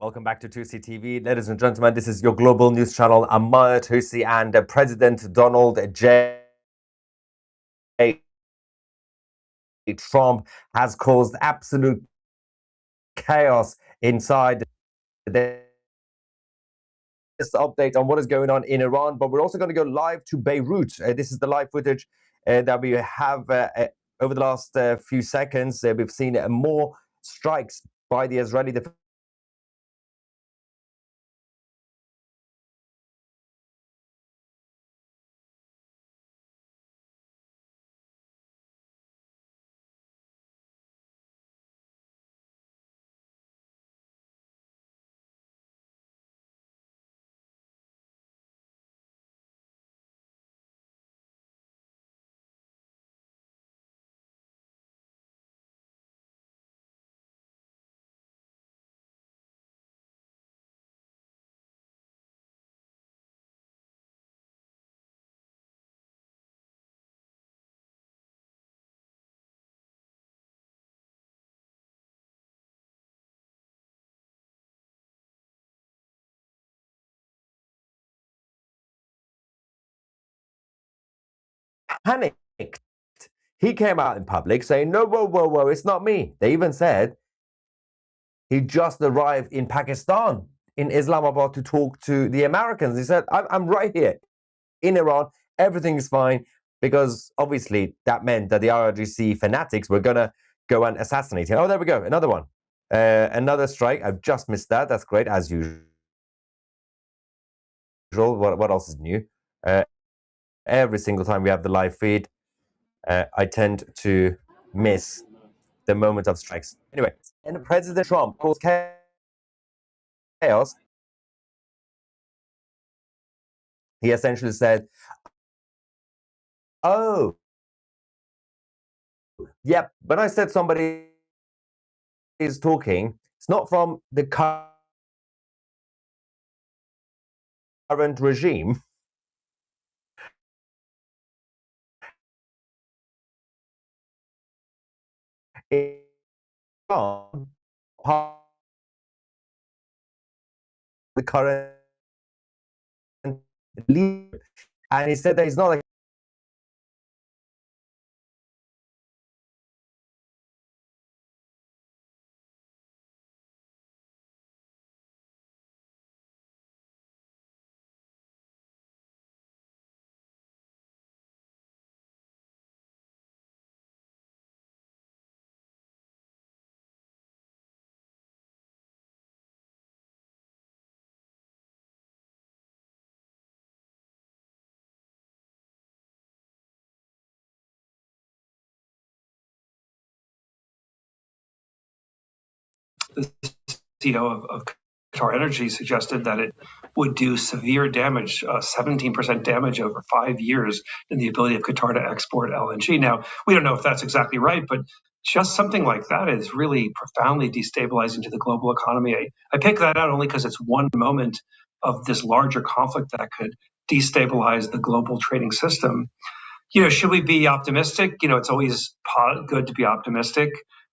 Welcome back to 2C TV. Ladies and gentlemen, this is your global news channel. I'm Maya Tosi, and President Donald J. Trump has caused absolute chaos inside this update on what is going on in Iran, but we're also going to go live to Beirut. This is the live footage that we have over the last few seconds. We've seen more strikes by the Israeli defense. Panicked. He came out in public saying, no, whoa, whoa, whoa, it's not me. They even said he just arrived in Pakistan, in Islamabad, to talk to the Americans. He said, I'm right here in Iran. Everything is fine, because obviously that meant that the IRGC fanatics were going to go and assassinate him. Oh, there we go. Another one. Another strike. I've just missed that. That's great, as usual. What else is new? Every single time we have the live feed, I tend to miss the moment of strikes. Anyway, and President Trump caused chaos. He essentially said, oh, yep, when I said somebody is talking, it's not from the current regime. The current leader, and he said that he's not like the CEO of Qatar Energy suggested that it would do severe damage, 17% damage over 5 years in the ability of Qatar to export LNG. Now, we don't know if that's exactly right, but just something like that is really profoundly destabilizing to the global economy. I pick that out only because it's one moment of this larger conflict that could destabilize the global trading system. Should we be optimistic? It's always good to be optimistic.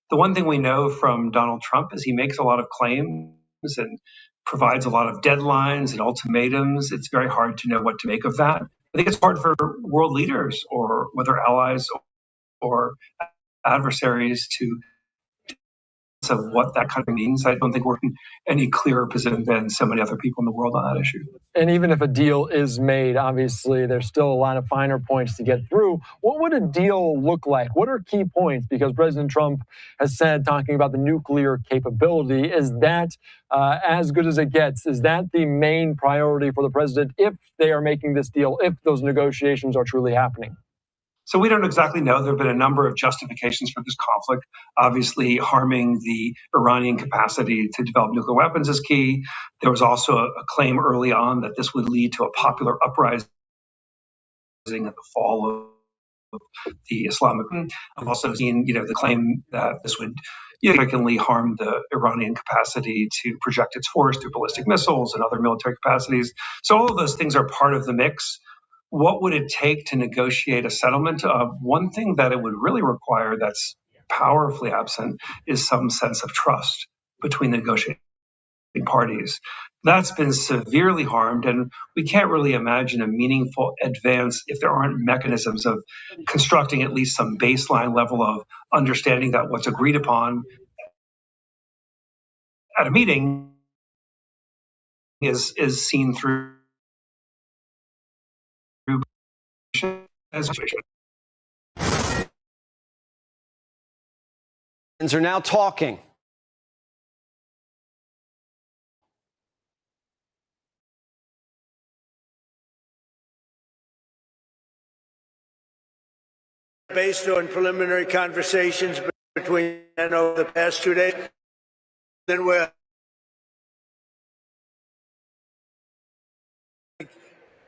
The one thing we know from Donald Trump is he makes a lot of claims and provides a lot of deadlines and ultimatums. It's very hard to know what to make of that. I think it's hard for world leaders, or whether allies or adversaries, to of what that kind of means. I don't think we're in any clearer position than so many other people in the world on that issue. And even if a deal is made, obviously there's still a lot of finer points to get through. What would a deal look like? What are key points? Because President Trump has said, talking about the nuclear capability, is that as good as it gets? Is that the main priority for the president if they are making this deal, if those negotiations are truly happening? So we don't exactly know. There have been a number of justifications for this conflict. Obviously, harming the Iranian capacity to develop nuclear weapons is key. There was also a claim early on that this would lead to a popular uprising at the fall of the Islamic. I've also seen, the claim that this would significantly harm the Iranian capacity to project its force through ballistic missiles and other military capacities. So all of those things are part of the mix. What would it take to negotiate a settlement? One thing that it would really require that's powerfully absent is some sense of trust between the negotiating parties. That's been severely harmed, and we can't really imagine a meaningful advance if there aren't mechanisms of constructing at least some baseline level of understanding that what's agreed upon at a meeting is seen through as are now talking. Based on preliminary conversations between and over the past 2 days, then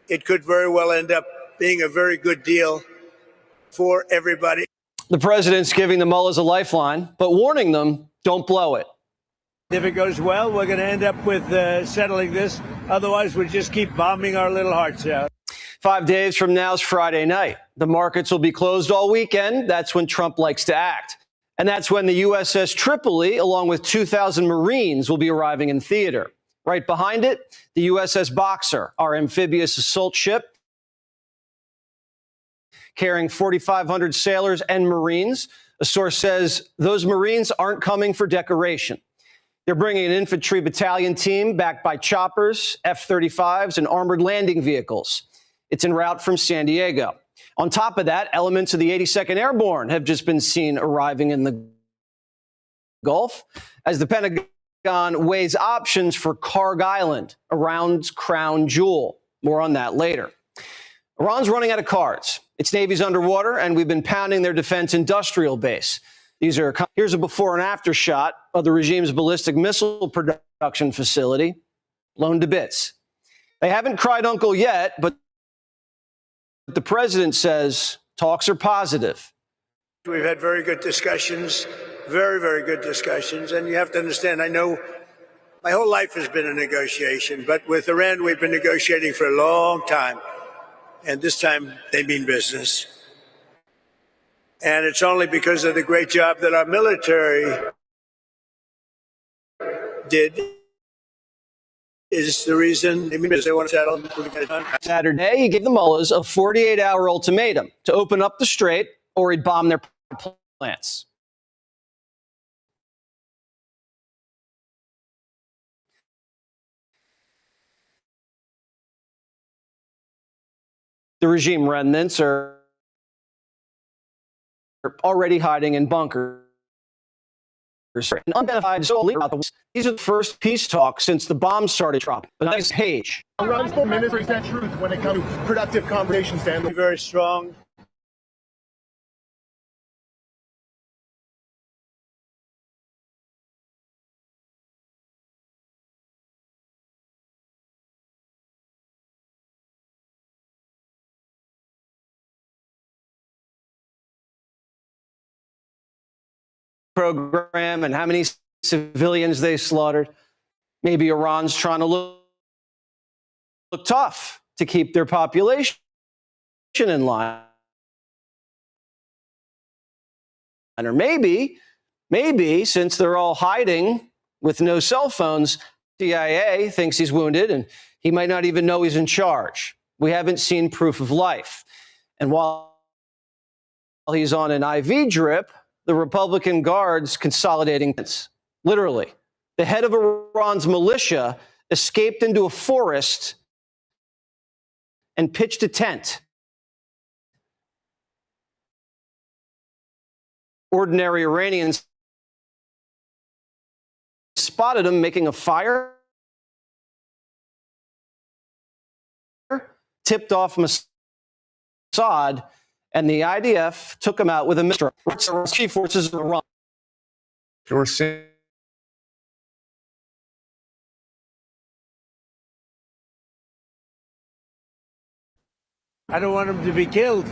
it could very well end up being a very good deal for everybody. The president's giving the mullahs a lifeline, but warning them, don't blow it. If it goes well, we're going to end up with settling this. Otherwise, we'll just keep bombing our little hearts out. 5 days from now is Friday night. The markets will be closed all weekend. That's when Trump likes to act. And that's when the USS Tripoli, along with 2,000 Marines, will be arriving in theater. Right behind it, the USS Boxer, our amphibious assault ship, carrying 4,500 sailors and Marines. A source says those Marines aren't coming for decoration. They're bringing an infantry battalion team backed by choppers, F-35s, and armored landing vehicles. It's en route from San Diego. On top of that, elements of the 82nd Airborne have just been seen arriving in the Gulf as the Pentagon weighs options for Karg Island, Iran's crown jewel. More on that later. Iran's running out of cards. Its Navy's underwater, and we've been pounding their defense industrial base. Here's a before and after shot of the regime's ballistic missile production facility, blown to bits. They haven't cried uncle yet, but the president says talks are positive. We've had very good discussions, very, very good discussions. And you have to understand, I know my whole life has been a negotiation, but with Iran, we've been negotiating for a long time. And this time they mean business. And it's only because of the great job that our military did is the reason they want to settle. Saturday, he gave the mullahs a 48-hour ultimatum to open up the strait or he'd bomb their plants. The regime remnants are already hiding in bunkers. And unidentified these are the first peace talks since the bombs started dropping. The next page. Iran's minister said truth when it comes to productive conversations, Dan. Very strong. Program and how many civilians they slaughtered. Maybe Iran's trying to look tough to keep their population in line. Or maybe since they're all hiding with no cell phones, CIA thinks he's wounded and he might not even know he's in charge. We haven't seen proof of life. And while he's on an IV drip, the Republican Guard's consolidating. Literally, the head of Iran's militia escaped into a forest and pitched a tent. Ordinary Iranians spotted him making a fire, tipped off Mossad, and the IDF took him out with a missile. Chief forces of Iran. I don't want him to be killed.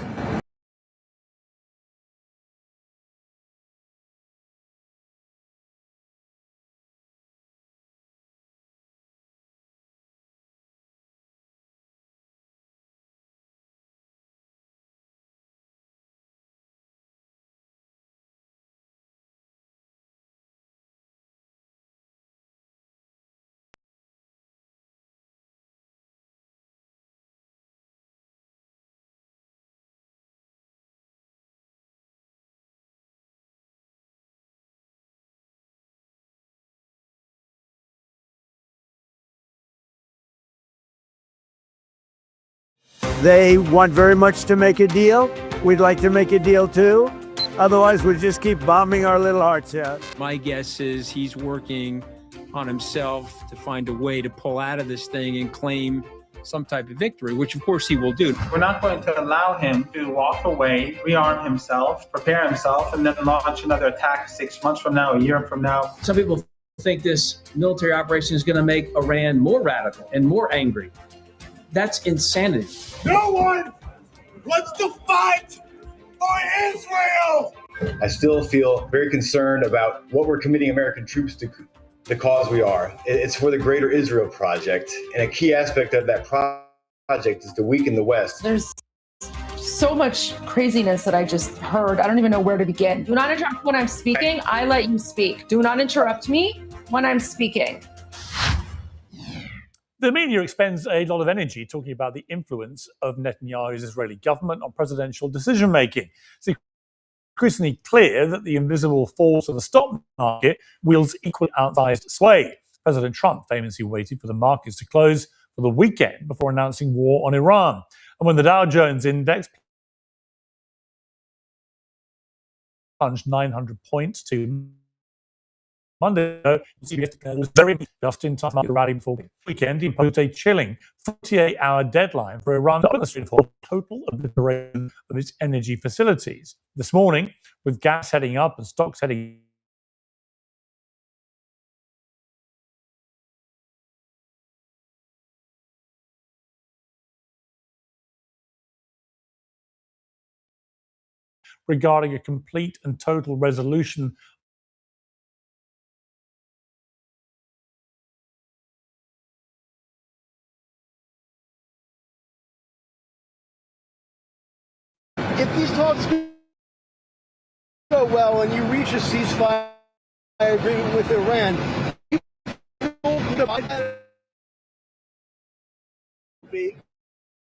They want very much to make a deal. We'd like to make a deal too. Otherwise, we'll just keep bombing our little hearts out. My guess is he's working on himself to find a way to pull out of this thing and claim some type of victory, which of course he will do. We're not going to allow him to walk away, rearm himself, prepare himself, and then launch another attack 6 months from now, a year from now. Some people think this military operation is going to make Iran more radical and more angry. That's insanity. No one wants to fight for Israel! I still feel very concerned about what we're committing American troops to, the cause we are. It's for the Greater Israel Project, and a key aspect of that project is to weaken the West. There's so much craziness that I just heard. I don't even know where to begin. Do not interrupt when I'm speaking. I let you speak. Do not interrupt me when I'm speaking. The media expends a lot of energy talking about the influence of Netanyahu's Israeli government on presidential decision-making. It's increasingly clear that the invisible force of the stock market wields equally outsized sway. President Trump famously waited for the markets to close for the weekend before announcing war on Iran. And when the Dow Jones Index plunged 900 points to Monday, CBS was very just in time to rally before the weekend. Imposed a chilling 48-hour deadline for Iran to demonstrate for total obliteration of its energy facilities. This morning, with gas heading up and stocks heading regarding a complete and total resolution If these talks go well and you reach a ceasefire agreement with Iran,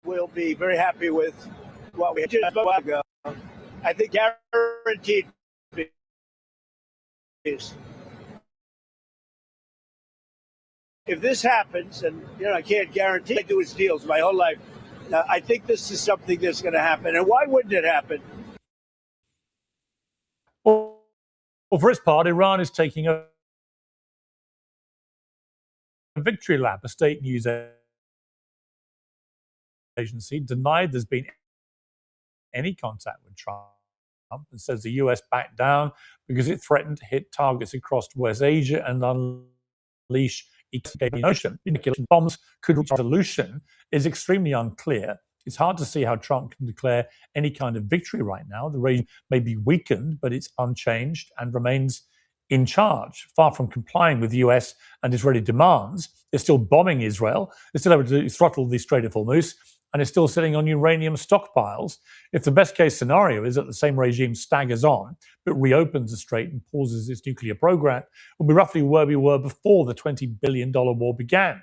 we'll be very happy with what we just spoke ago. I think guaranteed peace. If this happens, and I can't guarantee I do its deals my whole life. I think this is something that's going to happen. And why wouldn't it happen? Well, for its part, Iran is taking a victory lap. A state news agency denied there's been any contact with Trump and says the US backed down because it threatened to hit targets across West Asia and unleash the ocean. Bombs could reach resolution is extremely unclear. It's hard to see how Trump can declare any kind of victory right now. The regime may be weakened, but it's unchanged and remains in charge. Far from complying with US and Israeli demands, they're still bombing Israel. They're still able to throttle the Strait of Hormuz, and is still sitting on uranium stockpiles. If the best case scenario is that the same regime staggers on, but reopens the strait and pauses its nuclear program, we'll be roughly where we were before the $20 billion war began.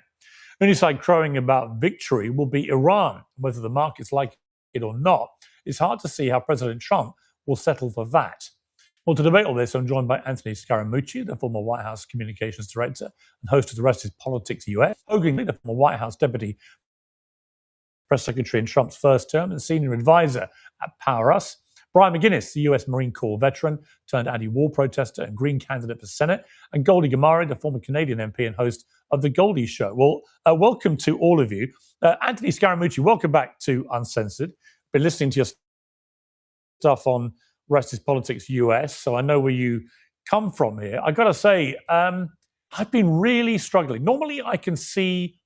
The only side crowing about victory will be Iran. Whether the markets like it or not, it's hard to see how President Trump will settle for that. Well, to debate all this, I'm joined by Anthony Scaramucci, the former White House communications director and host of The Rest is Politics US, Hogan Lee, the former White House deputy press secretary in Trump's first term and senior advisor at Power Us, Brian McGuinness, the US Marine Corps veteran turned anti-war protester and Green candidate for Senate, and Goldie Gamari, the former Canadian MP and host of The Goldie Show. Well, welcome to all of you. Anthony Scaramucci, welcome back to Uncensored. Been listening to your stuff on Rest is Politics US, so I know where you come from here. I got to say, I've been really struggling. Normally, I can see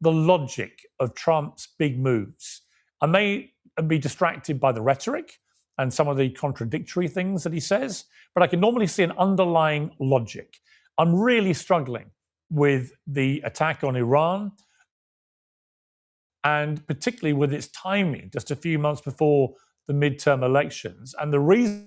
the logic of Trump's big moves. I may be distracted by the rhetoric and some of the contradictory things that he says, but I can normally see an underlying logic. I'm really struggling with the attack on Iran, and particularly with its timing, just a few months before the midterm elections. And the reasons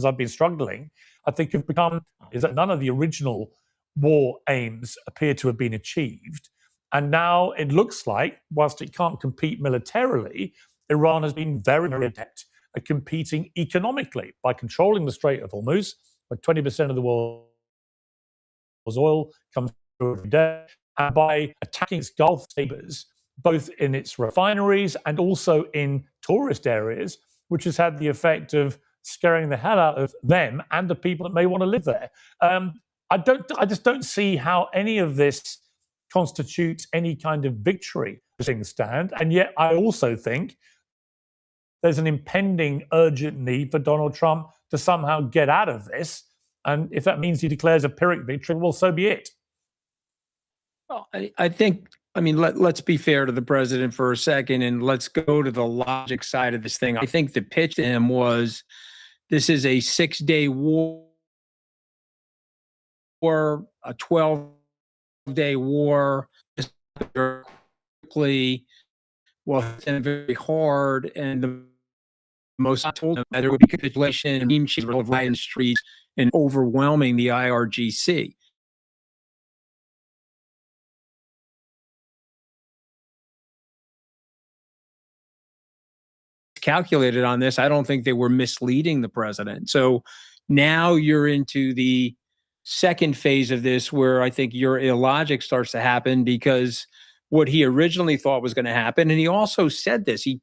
I've been struggling, I think, have become is that none of the original war aims appear to have been achieved. And now it looks like, whilst it can't compete militarily, Iran has been very, very adept at competing economically by controlling the Strait of Hormuz, where 20% of the world's oil comes through every day, and by attacking its Gulf neighbors both in its refineries and also in tourist areas, which has had the effect of scaring the hell out of them and the people that may want to live there. I just don't see how any of this constitutes any kind of victory as things stand. And yet I also think there's an impending urgent need for Donald Trump to somehow get out of this. And if that means he declares a Pyrrhic victory, well, so be it. Well, I think, I mean, let's be fair to the president for a second, and let's go to the logic side of this thing. I think the pitch to him was, this is a 6-day war, or a 12-day war, quickly, well, it's very hard, and the most I told him that there would be capitulation, and she's right in the streets and overwhelming the IRGC. Calculated on this, I don't think they were misleading the president. So now you're into the second phase of this, where I think your illogic starts to happen, because what he originally thought was going to happen, and he also said this, he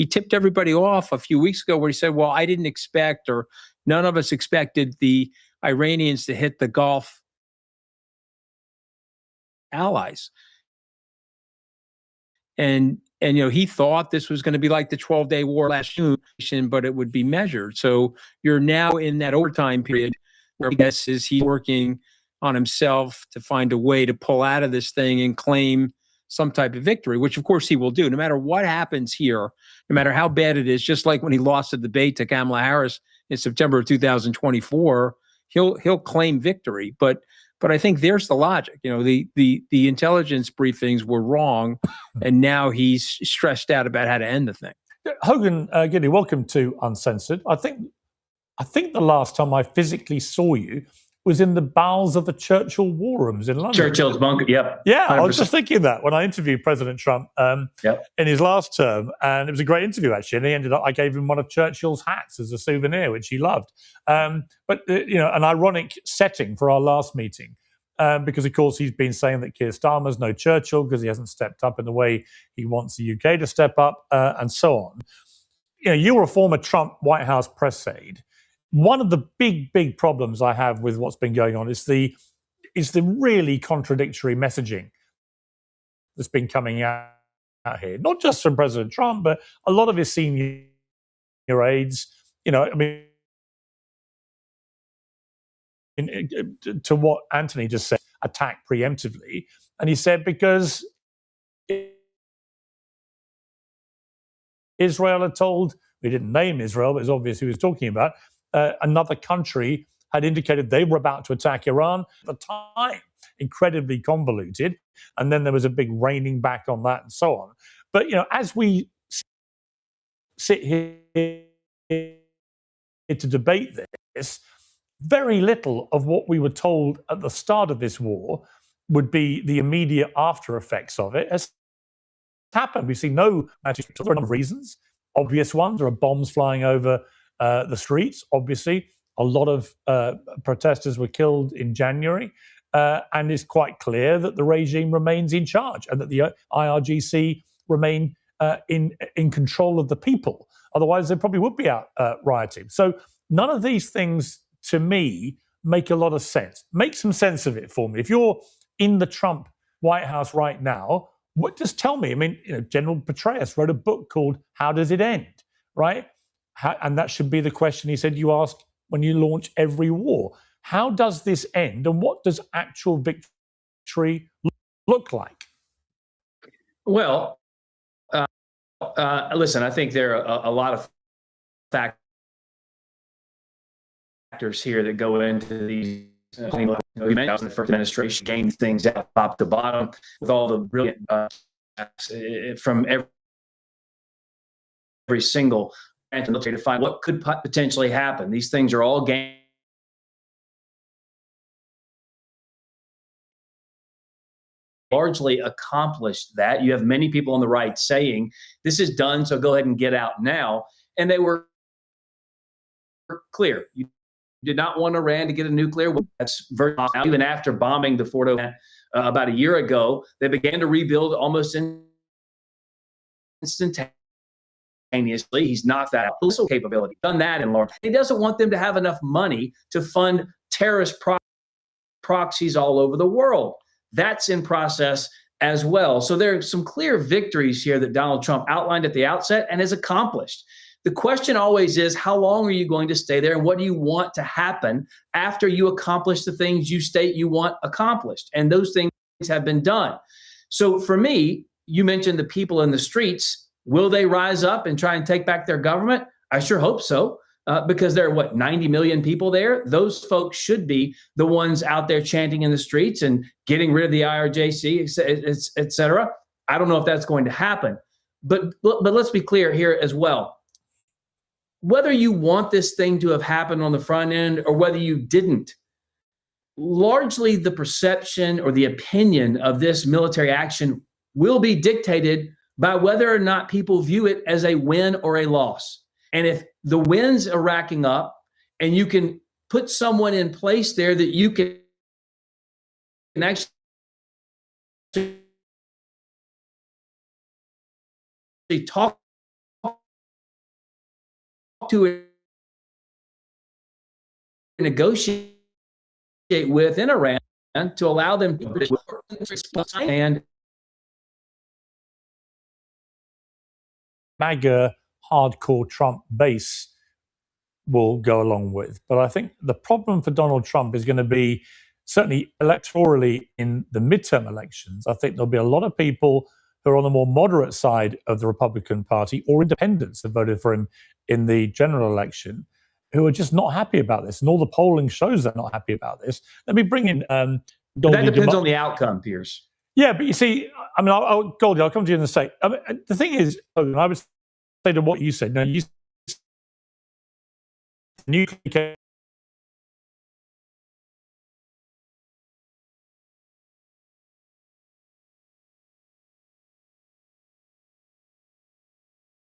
tipped everybody off a few weeks ago where he said, well, I didn't expect, or none of us expected the Iranians to hit the Gulf allies. And he thought this was going to be like the 12-day war last June, but it would be measured. So you're now in that overtime period where I guess is he working on himself to find a way to pull out of this thing and claim some type of victory, which of course he will do no matter what happens here, no matter how bad it is. Just like when he lost the debate to Kamala Harris in September of 2024, he'll claim victory. But I think there's the logic. The intelligence briefings were wrong, and now he's stressed out about how to end the thing. Hogan, Giddy, welcome to Uncensored. I think the last time I physically saw you was in the bowels of the Churchill War Rooms in London. Churchill's bunker, yep. Yeah, 100%. I was just thinking that when I interviewed President Trump in his last term, and it was a great interview actually. And I gave him one of Churchill's hats as a souvenir, which he loved. But an ironic setting for our last meeting. Because, of course, he's been saying that Keir Starmer's no Churchill because he hasn't stepped up in the way he wants the UK to step up, and so on. You were a former Trump White House press aide. One of the big problems I have with what's been going on is the really contradictory messaging that's been coming out here, not just from President Trump, but a lot of his senior aides. To what Anthony just said, attack preemptively. And he said, because Israel had told, we didn't name Israel, but it's obvious who he was talking about, another country had indicated they were about to attack Iran at the time. Incredibly convoluted. And then there was a big reining back on that and so on. But, as we sit here to debate this, very little of what we were told at the start of this war would be the immediate after effects of it has happened. We've seen no magic for a number of reasons. Obvious ones, there are bombs flying over the streets. Obviously, a lot of protesters were killed in January, and it's quite clear that the regime remains in charge and that the IRGC remain in control of the people. Otherwise, they probably would be out rioting. So none of these things, to me, make a lot of sense. Make some sense of it for me. If you're in the Trump White House right now, just tell me. I mean, General Petraeus wrote a book called "How Does It End?" Right? And that should be the question he said you ask when you launch every war. How does this end, and what does actual victory look like? Well, listen, I think there are a lot of factors here that go into these. You mentioned the first administration gained things out top to bottom with all the brilliant from every single branch to find what could potentially happen. These things are all gained. Largely accomplished that. You have many people on the right saying this is done, so go ahead and get out now. And they were clear. You did not want Iran to get a nuclear weapon. That's very possible. Even after bombing the Fordo about a year ago, they began to rebuild almost instantaneously. He's knocked that out. Missile capability, done that in large. He doesn't want them to have enough money to fund terrorist proxies all over the world. That's in process as well. So there are some clear victories here that Donald Trump outlined at the outset and has accomplished. The question always is, how long are you going to stay there, and what do you want to happen after you accomplish the things you state you want accomplished? And those things have been done. So for me, you mentioned the people in the streets. Will they rise up and try and take back their government? I sure hope so, because there are, 90 million people there? Those folks should be the ones out there chanting in the streets and getting rid of the IRGC, et cetera. I don't know if that's going to happen. But let's be clear here as well. Whether you want this thing to have happened on the front end or whether you didn't, largely the perception or the opinion of this military action will be dictated by whether or not people view it as a win or a loss. And if the wins are racking up and you can put someone in place there that you can actually talk to and negotiate with in Iran to allow them to and MAGA hardcore Trump base will go along with. But I think the problem for Donald Trump is going to be certainly electorally in the midterm elections. I think there'll be a lot of people who are on the more moderate side of the Republican Party or independents that voted for him in the general election who are just not happy about this. And all the polling shows they're not happy about this. Let me bring in Goldie. That depends on the outcome, Piers. Yeah, but you see, I mean, Goldie, I'll come to you in a sec. I mean, the thing is, I would say to what you said, no, you nuclear